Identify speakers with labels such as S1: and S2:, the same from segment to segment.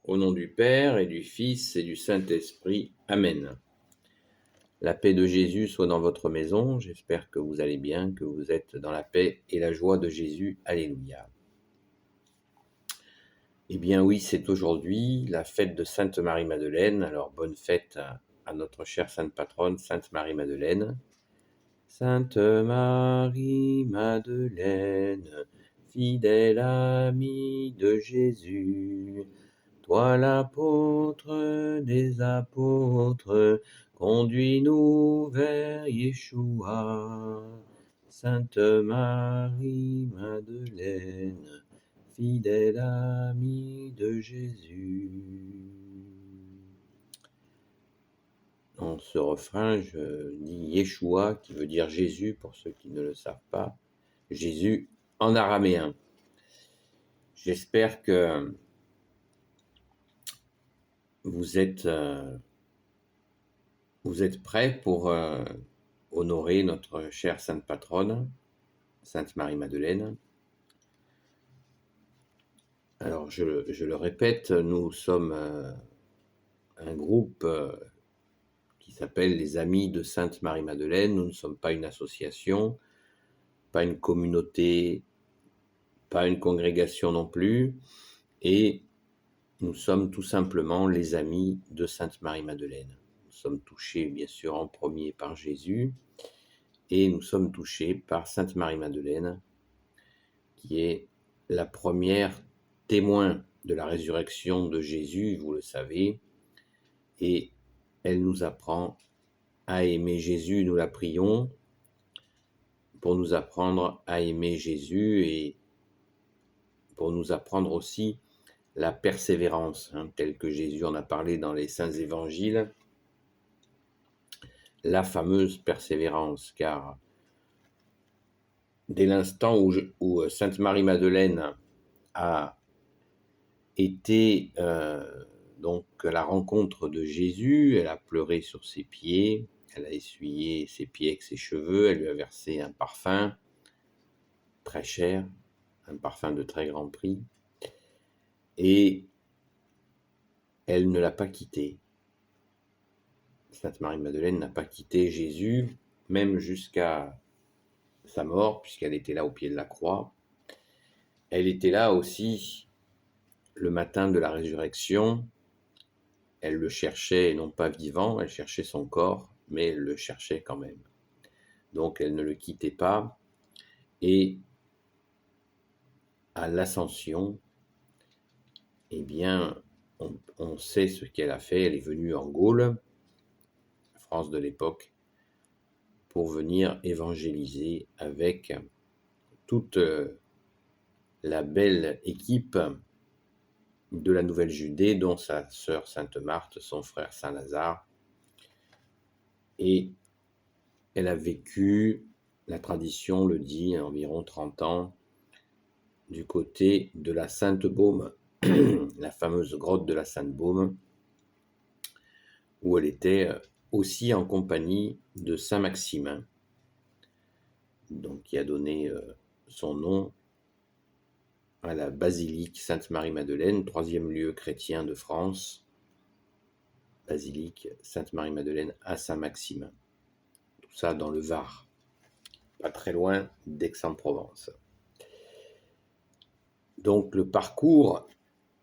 S1: Au nom du Père et du Fils et du Saint-Esprit. Amen. La paix de Jésus soit dans votre maison. J'espère que vous allez bien, que vous êtes dans la paix et la joie de Jésus. Alléluia. Eh bien oui, c'est aujourd'hui la fête de Sainte Marie-Madeleine. Alors bonne fête à notre chère Sainte Patronne, Sainte Marie-Madeleine. Sainte Marie-Madeleine, fidèle amie de Jésus, toi l'apôtre des apôtres, conduis-nous vers Yeshua. Sainte Marie-Madeleine, fidèle amie de Jésus. Dans ce refrain, je dis Yeshua, qui veut dire Jésus, pour ceux qui ne le savent pas. Jésus en araméen. J'espère que vous êtes prêts pour honorer notre chère Sainte Patronne, Sainte Marie-Madeleine. Alors, je le répète, nous sommes un groupe qui s'appelle les Amis de Sainte Marie-Madeleine. Nous ne sommes pas une association, pas une communauté, pas une congrégation non plus, et nous sommes tout simplement les amis de Sainte Marie-Madeleine. Nous sommes touchés bien sûr en premier par Jésus, et nous sommes touchés par Sainte Marie-Madeleine, qui est la première témoin de la résurrection de Jésus, vous le savez, et elle nous apprend à aimer Jésus. Nous la prions pour nous apprendre à aimer Jésus et pour nous apprendre aussi la persévérance, telle que Jésus en a parlé dans les saints évangiles, la fameuse persévérance, car dès l'instant où Sainte Marie-Madeleine a été donc à la rencontre de Jésus, elle a pleuré sur ses pieds, elle a essuyé ses pieds avec ses cheveux, elle lui a versé un parfum très cher, un parfum de très grand prix, et elle ne l'a pas quitté. Sainte Marie-Madeleine n'a pas quitté Jésus, même jusqu'à sa mort, puisqu'elle était là au pied de la croix. Elle était là aussi le matin de la résurrection. Elle le cherchait, non pas vivant, elle cherchait son corps, mais elle le cherchait quand même. Donc elle ne le quittait pas. Et à l'Ascension, eh bien, on sait ce qu'elle a fait. Elle est venue en Gaule, France de l'époque, pour venir évangéliser avec toute la belle équipe de la Nouvelle Judée, dont sa sœur Sainte Marthe, son frère Saint Lazare. Et elle a vécu, la tradition le dit, environ 30 ans, du côté de la Sainte-Baume, la fameuse grotte de la Sainte-Baume, où elle était aussi en compagnie de Saint Maximin, donc qui a donné son nom à la basilique Sainte-Marie-Madeleine, 3e lieu chrétien de France, basilique Sainte-Marie-Madeleine à Saint-Maximin. Tout ça dans le Var, pas très loin d'Aix-en-Provence. Donc le parcours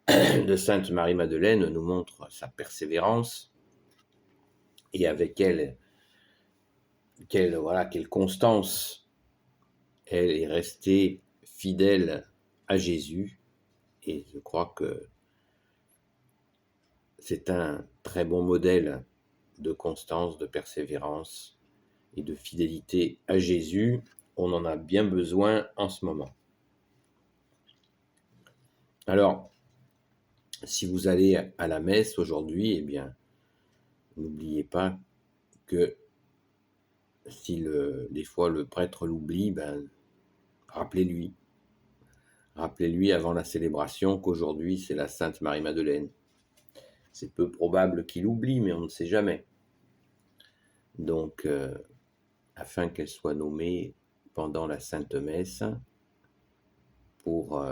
S1: de Sainte Marie-Madeleine nous montre sa persévérance, et avec elle, quelle constance. Elle est restée fidèle à Jésus, et je crois que c'est un très bon modèle de constance, de persévérance et de fidélité à Jésus. On en a bien besoin en ce moment. Alors, si vous allez à la messe aujourd'hui, eh bien, n'oubliez pas que si des fois le prêtre l'oublie, rappelez-lui. Rappelez-lui avant la célébration qu'aujourd'hui c'est la Sainte Marie-Madeleine. C'est peu probable qu'il oublie, mais on ne sait jamais. Donc, afin qu'elle soit nommée pendant la Sainte Messe pour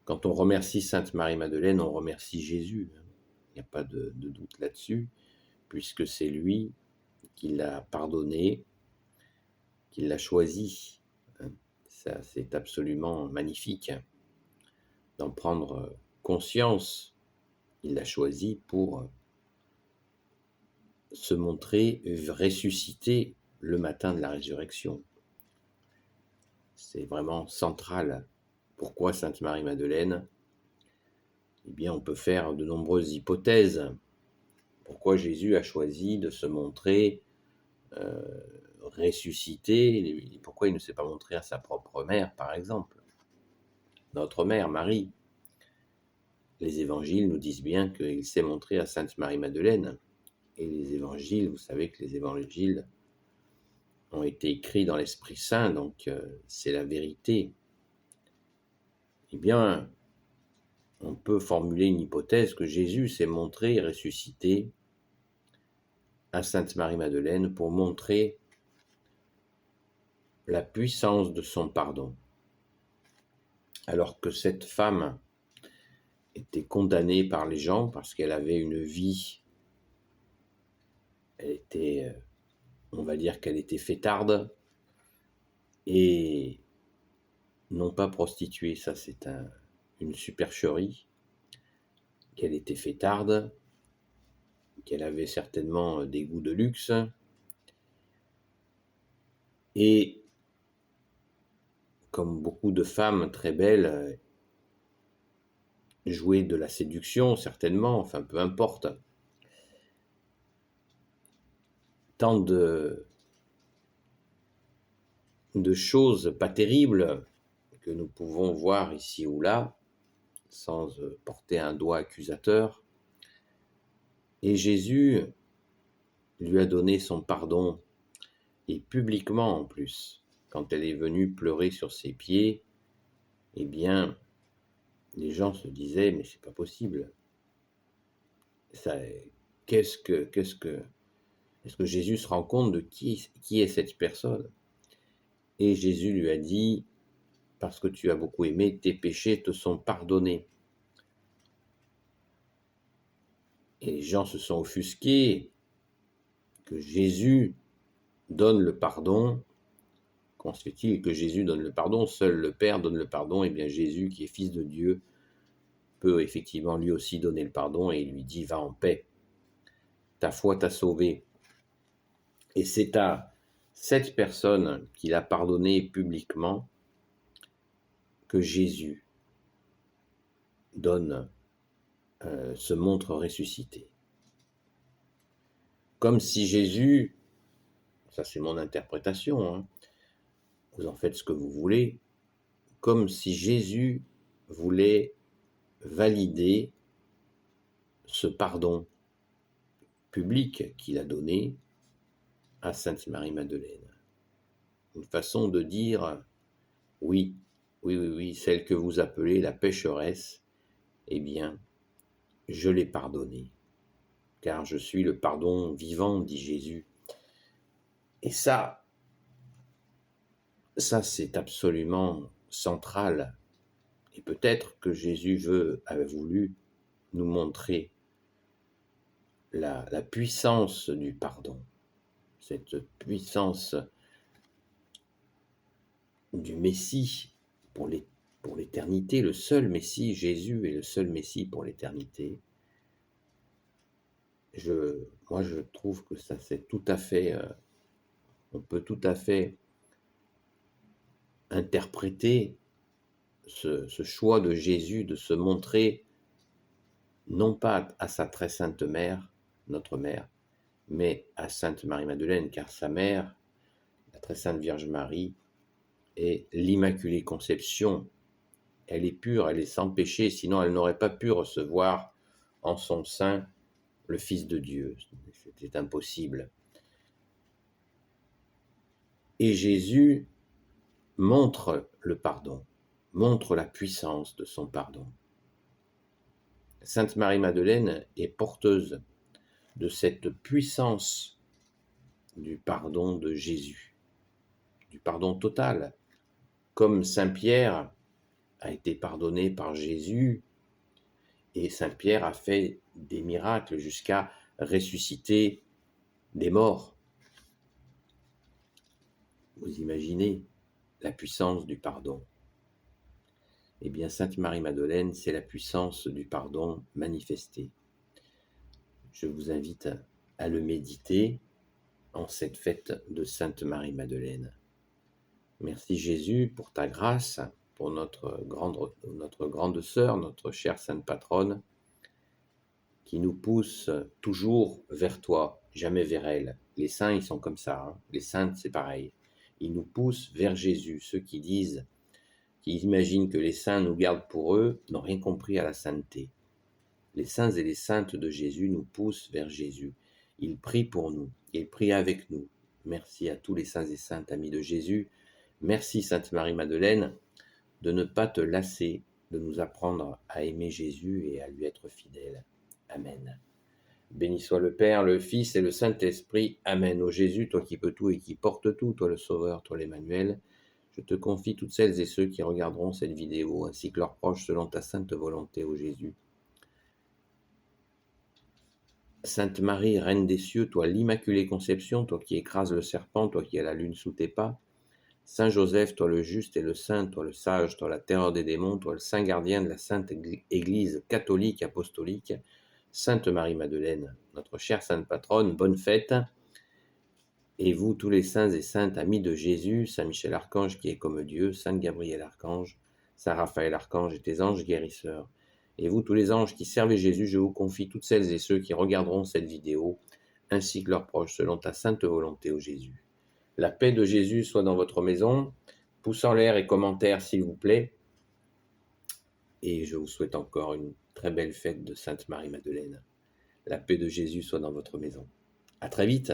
S1: Quand on remercie Sainte Marie-Madeleine, on remercie Jésus, hein. Il n'y a pas de doute là-dessus, puisque c'est lui qui l'a pardonné, qui l'a choisi, hein. Ça, c'est absolument magnifique d'en prendre conscience. Il l'a choisi pour se montrer ressuscité le matin de la résurrection. C'est vraiment central. Pourquoi Sainte Marie-Madeleine? Eh bien, on peut faire de nombreuses hypothèses. Pourquoi Jésus a choisi de se montrer ressuscité? Pourquoi il ne s'est pas montré à sa propre mère, par exemple? Notre mère, Marie. Les évangiles nous disent bien qu'il s'est montré à Sainte Marie-Madeleine. Et les évangiles, vous savez que les évangiles ont été écrits dans l'Esprit Saint, donc c'est la vérité. Eh bien, on peut formuler une hypothèse que Jésus s'est montré ressuscité à Sainte Marie-Madeleine pour montrer la puissance de son pardon. Alors que cette femme était condamnée par les gens parce qu'elle avait une vie, elle était, on va dire qu'elle était fêtarde et non pas prostituée, ça c'est une supercherie, qu'elle était fêtarde, qu'elle avait certainement des goûts de luxe, et comme beaucoup de femmes très belles, jouaient de la séduction certainement, enfin peu importe, tant de choses pas terribles que nous pouvons voir ici ou là, sans porter un doigt accusateur. Et Jésus lui a donné son pardon, et publiquement en plus. Quand elle est venue pleurer sur ses pieds, eh bien, les gens se disaient, mais c'est pas possible. Ça, est-ce que Jésus se rend compte de qui est cette personne? Et Jésus lui a dit, parce que tu as beaucoup aimé, tes péchés te sont pardonnés. Et les gens se sont offusqués que Jésus donne le pardon. Comment se fait-il que Jésus donne le pardon? Seul le Père donne le pardon. Et bien Jésus, qui est fils de Dieu, peut effectivement lui aussi donner le pardon, et il lui dit, va en paix, ta foi t'a sauvé. Et c'est à cette personne qu'il a pardonné publiquement que Jésus se montre ressuscité. Comme si Jésus, ça c'est mon interprétation, hein, vous en faites ce que vous voulez, comme si Jésus voulait valider ce pardon public qu'il a donné à Sainte Marie-Madeleine. Une façon de dire, oui, celle que vous appelez la pécheresse, eh bien, je l'ai pardonnée, car je suis le pardon vivant, dit Jésus. Et ça c'est absolument central. Et peut-être que Jésus a voulu nous montrer la puissance du pardon, cette puissance du Messie pour l'éternité, le seul Messie. Jésus est le seul Messie pour l'éternité. Moi, je trouve que ça, c'est tout à fait, on peut tout à fait interpréter ce choix de Jésus de se montrer non pas à sa très sainte mère, notre mère, mais à Sainte Marie-Madeleine, car sa mère, la très sainte Vierge Marie, est l'Immaculée Conception. Elle est pure, elle est sans péché, sinon elle n'aurait pas pu recevoir en son sein le Fils de Dieu. C'était impossible. Et Jésus montre le pardon, montre la puissance de son pardon. Sainte Marie-Madeleine est porteuse de cette puissance du pardon de Jésus, du pardon total, comme Saint Pierre a été pardonnée par Jésus, et Saint Pierre a fait des miracles jusqu'à ressusciter des morts. Vous imaginez la puissance du pardon. Eh bien, Sainte Marie-Madeleine, c'est la puissance du pardon manifestée. Je vous invite à le méditer en cette fête de Sainte Marie-Madeleine. Merci Jésus pour ta grâce, pour notre grande sœur, notre chère Sainte Patronne, qui nous pousse toujours vers toi, jamais vers elle. Les saints, ils sont comme ça, hein. Les saintes, c'est pareil. Ils nous poussent vers Jésus. Ceux qui imaginent que les saints nous gardent pour eux, n'ont rien compris à la sainteté. Les saints et les saintes de Jésus nous poussent vers Jésus. Ils prient pour nous, ils prient avec nous. Merci à tous les saints et saintes amis de Jésus. Merci Sainte Marie-Madeleine de ne pas te lasser de nous apprendre à aimer Jésus et à lui être fidèle. Amen. Béni soit le Père, le Fils et le Saint-Esprit. Amen. Ô Jésus, toi qui peux tout et qui portes tout, toi le Sauveur, toi l'Emmanuel, je te confie toutes celles et ceux qui regarderont cette vidéo, ainsi que leurs proches, selon ta sainte volonté, ô Jésus. Sainte Marie, Reine des cieux, toi l'Immaculée Conception, toi qui écrases le serpent, toi qui as la lune sous tes pas. Saint Joseph, toi le juste et le saint, toi le sage, toi la terreur des démons, toi le saint gardien de la sainte Église catholique apostolique. Sainte Marie-Madeleine, notre chère Sainte Patronne, bonne fête. Et vous, tous les saints et saintes amis de Jésus, Saint Michel Archange qui est comme Dieu, Saint Gabriel Archange, Saint Raphaël Archange et tes anges guérisseurs. Et vous, tous les anges qui servez Jésus, je vous confie toutes celles et ceux qui regarderont cette vidéo, ainsi que leurs proches, selon ta sainte volonté, ô Jésus. La paix de Jésus soit dans votre maison. Pouce en l'air et commentaires, s'il vous plaît. Et je vous souhaite encore une très belle fête de Sainte Marie-Madeleine. La paix de Jésus soit dans votre maison. À très vite.